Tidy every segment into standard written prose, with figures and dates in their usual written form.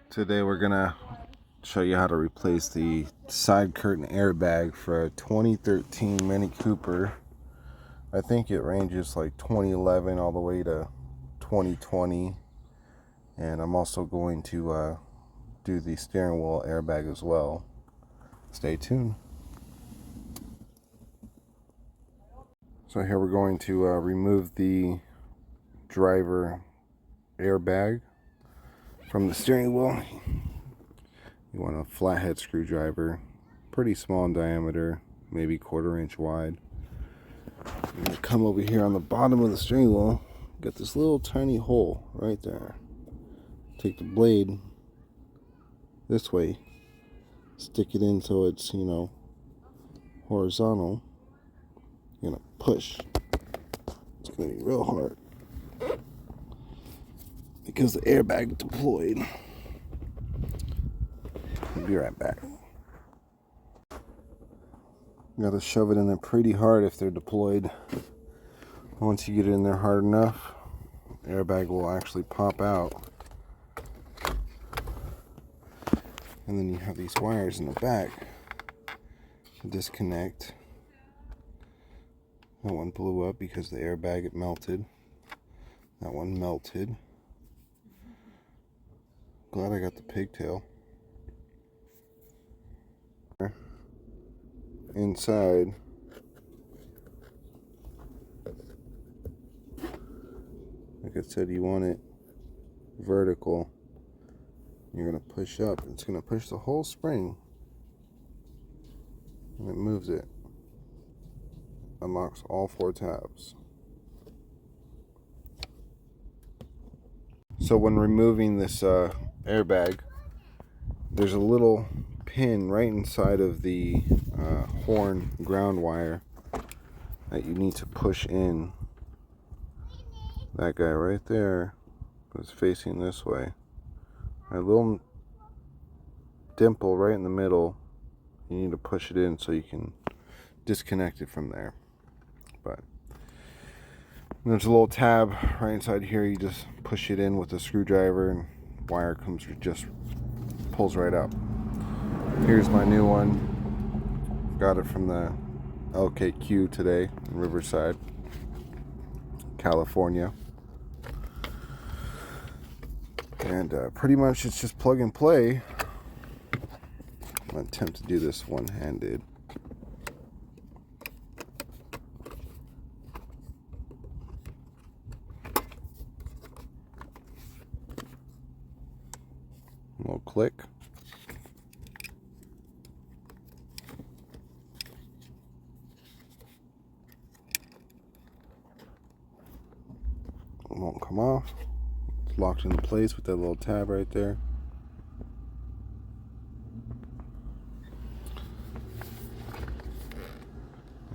Today we're gonna show you how to replace the side curtain airbag for a 2013 Mini Cooper. I think it ranges like 2011 all the way to 2020, and I'm also going to do the steering wheel airbag as well. Stay tuned. So here we're going to remove the driver airbag from the steering wheel. You want a flathead screwdriver, pretty small in diameter, maybe 1/4 inch wide. You're going to come over here on the bottom of the steering wheel, get this little tiny hole right there. Take the blade this way, stick it in so it's, horizontal. You're going to push. It's going to be real hard because the airbag deployed. I'll be right back. You gotta shove it in there pretty hard if they're deployed. Once you get it in there hard enough, the airbag will actually pop out. And then you have these wires in the back to disconnect. That one blew up because the airbag, it melted. That one melted. Glad I got the pigtail. Inside, like I said, you want it vertical. You're going to push up. It's going to push the whole spring, and it moves it. Unlocks all 4 tabs. So when removing this airbag, there's a little pin right inside of the horn ground wire that you need to push in. That guy right there is facing this way. A little dimple right in the middle. You need to push it in so you can disconnect it from there. But there's a little tab right inside here. You just push it in with a screwdriver and wire comes just pulls right out. Here's my new one. Got it from the LKQ today in Riverside, California. And pretty much it's just plug and play. I'm going to attempt to do this one-handed. A little click. It won't come off. It's locked into place with that little tab right there.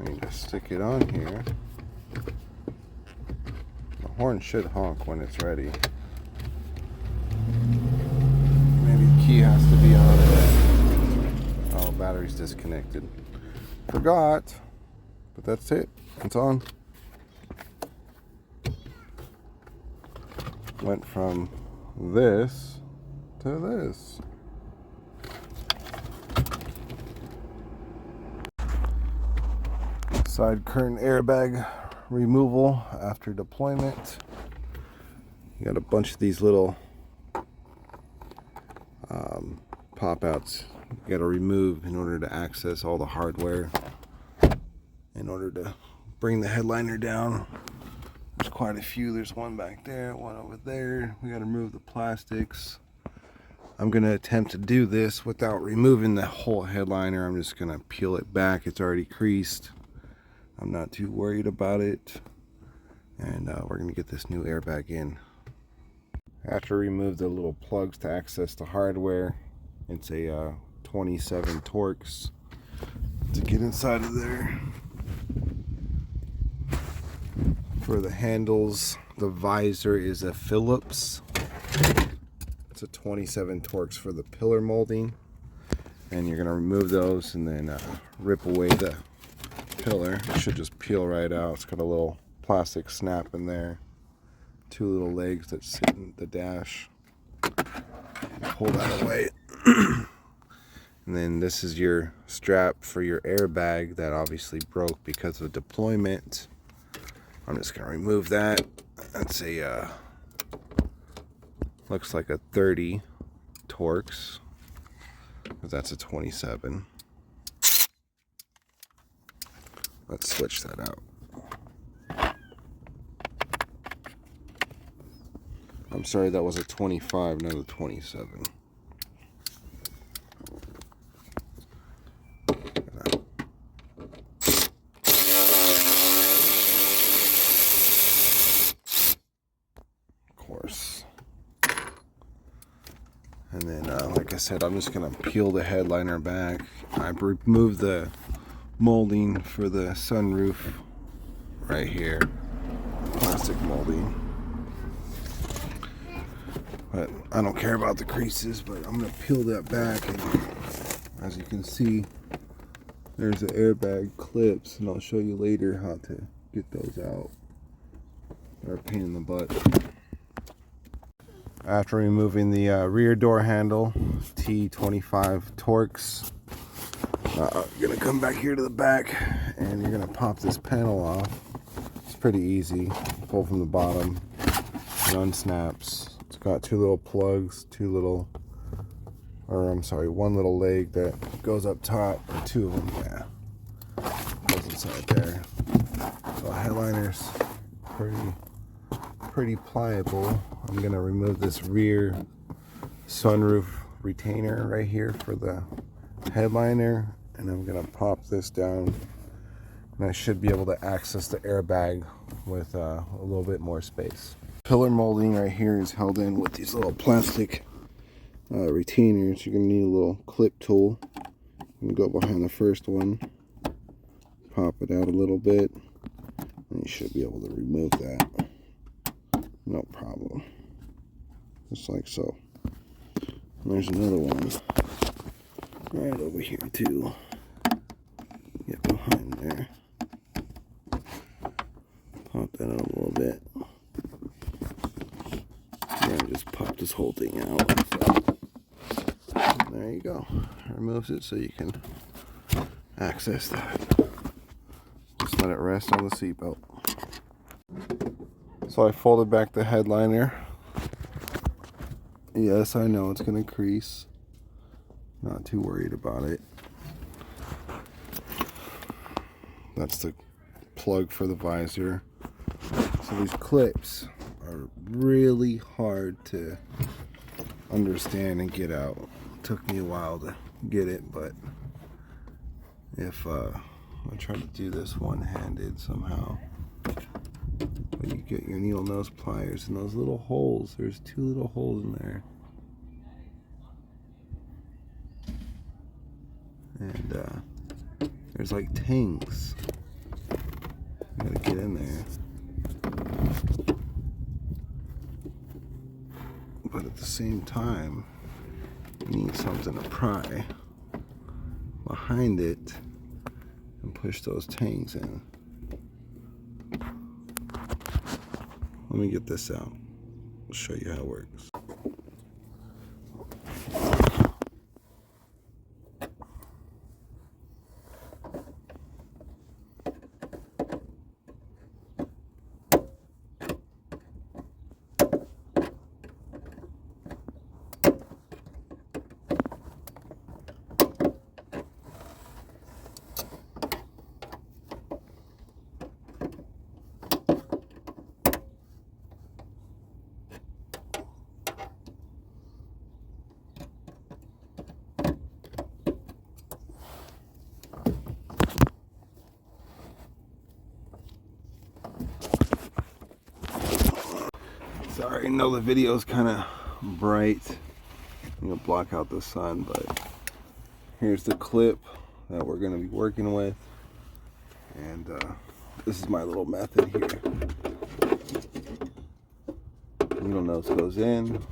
And you just stick it on here. The horn should honk when it's ready. Maybe the key has to be on it. Oh, battery's disconnected. Forgot. But that's it. It's on. Went from this to this. Side curtain airbag removal after deployment. You got a bunch of these little pop outs you got to remove in order to access all the hardware, in order to bring the headliner down. There's quite a few. There's one back there, one over there. We got to remove the plastics. I'm going to attempt to do this without removing the whole headliner. I'm just going to peel it back. It's already creased. I'm not too worried about it. And we're going to get this new airbag in. After remove the little plugs to access the hardware, it's a 27 Torx to get inside of there. For the handles, the visor is a Phillips. It's a 27 Torx for the pillar molding. And you're going to remove those and then rip away the pillar. It should just peel right out. It's got a little plastic snap in there. 2 little legs that sit in the dash. pull that away. And then this is your strap for your airbag that obviously broke because of deployment. I'm just gonna remove that. That's a looks like a 30 Torx, because that's a 27. Let's switch that out. I'm sorry, that was a 25, not a 27. And then, like I said, I'm just going to peel the headliner back. I removed the molding for the sunroof right here. Plastic molding. But I don't care about the creases, but I'm going to peel that back. And as you can see, there's the airbag clips, and I'll show you later how to get those out. They're a pain in the butt. After removing the rear door handle, T25 Torx, you're gonna come back here to the back and you're gonna pop this panel off. It's pretty easy. Pull from the bottom, it unsnaps. It's got two little plugs, one little leg that goes up top, or two of them, yeah. Goes inside there. So headliner's pretty pliable. I'm gonna remove this rear sunroof retainer right here for the headliner, and I'm gonna pop this down, and I should be able to access the airbag with a little bit more space. Pillar molding right here is held in with these little plastic retainers. You're gonna need a little clip tool. I'm gonna go behind the first one, pop it out a little bit, and you should be able to remove that. No problem. Just like so. And there's another one right over here too. Get behind there. Pop that out a little bit. And just pop this whole thing out. And there you go. Removes it so you can access that. Just let it rest on the seatbelt. So I folded back the headliner. Yes, I know it's going to crease. Not too worried about it. That's the plug for the visor. So these clips are really hard to understand and get out. It took me a while to get it, but if I try to do this one-handed somehow, you get your needle nose pliers and those little holes. There's two little holes in there, and there's like tangs. You gotta get in there, but at the same time, you need something to pry behind it and push those tangs in. Let me get this out. I'll show you how it works. Sorry, I know the video is kind of bright. I'm gonna block out the sun, but here's the clip that we're gonna be working with, and this is my little method here. Needle nose goes in.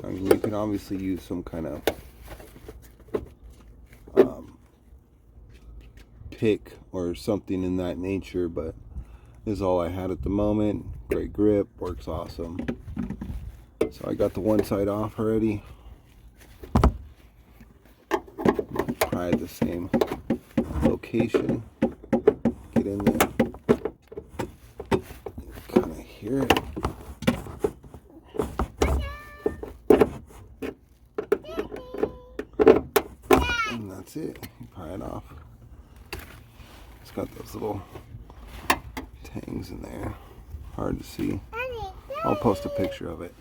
I mean, you can obviously use some kind of pick or something in that nature, but this is all I had at the moment. Great grip, works awesome. So So I got the one side off already. Try the same location. Get in there. Kind of hear it. And that's it. You pry it off. It's got those little tangs in there. Hard to see. I'll post a picture of it.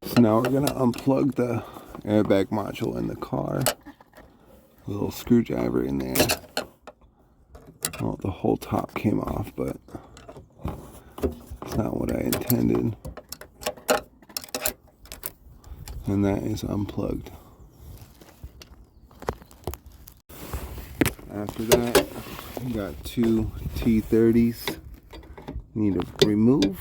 So now we're gonna unplug the airbag module in the car. A little screwdriver in there. Well, the whole top came off, but it's not what I intended. And that is unplugged. After that, we got two T30s. Need to remove.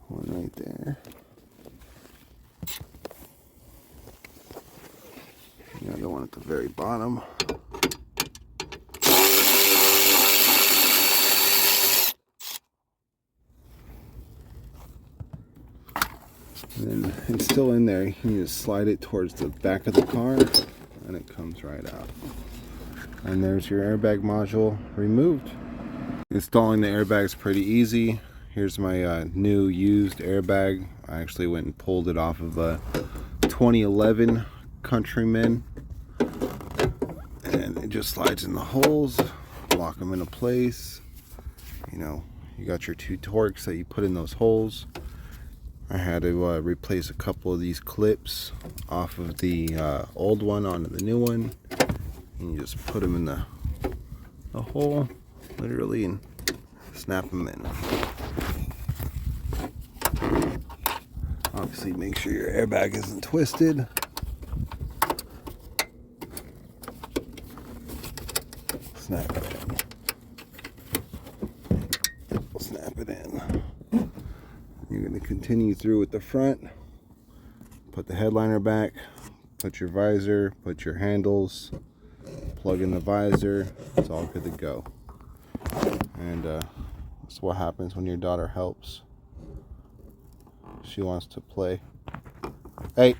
One right there. The other one at the very bottom. And then it's still in there. You need to slide it towards the back of the car and it comes right out. And there's your airbag module removed. Installing the airbag is pretty easy. Here's my new used airbag. I actually went and pulled it off of a 2011 Countryman. And it just slides in the holes, lock them into place. You know, you got your two Torx that you put in those holes. I had to replace a couple of these clips off of the old one onto the new one. And you just put them in the hole, literally, and snap them in. Obviously, make sure your airbag isn't twisted. Snap it in. Snap it in. You're going to continue through with the front. Put the headliner back. Put your visor. Put your handles. Plug in the visor. It's all good to go. And that's what happens when your daughter helps. She wants to play. Hey!